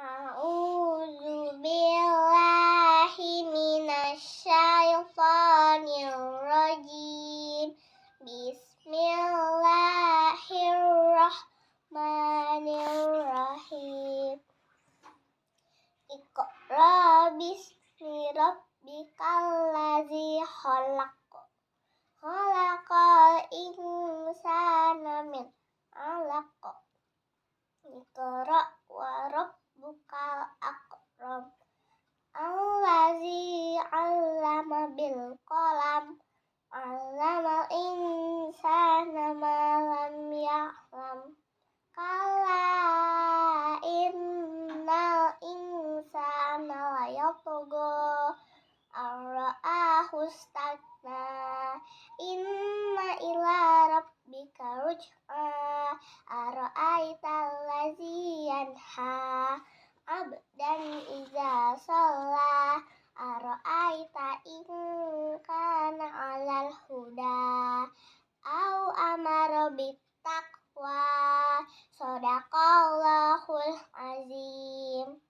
A'udzu billahi minasyaitonir rajim. Bismillahirrahmanirrahim. Iqra bismi rabbikal ladzi khalaq. Khalaqal insana min 'alaq. Iqra wa rabbukal akram. Allazi 'allama bil qalam. 'Allamal insana ma lam ya'lam. Kalla innal insana layatgha ar-ra'ahu istaghna. Inna ila rabbika ruj'a. Ara'aital ladzi yanha 'abdan idza shalla. Ara'aita in kana 'alal huda. Au amara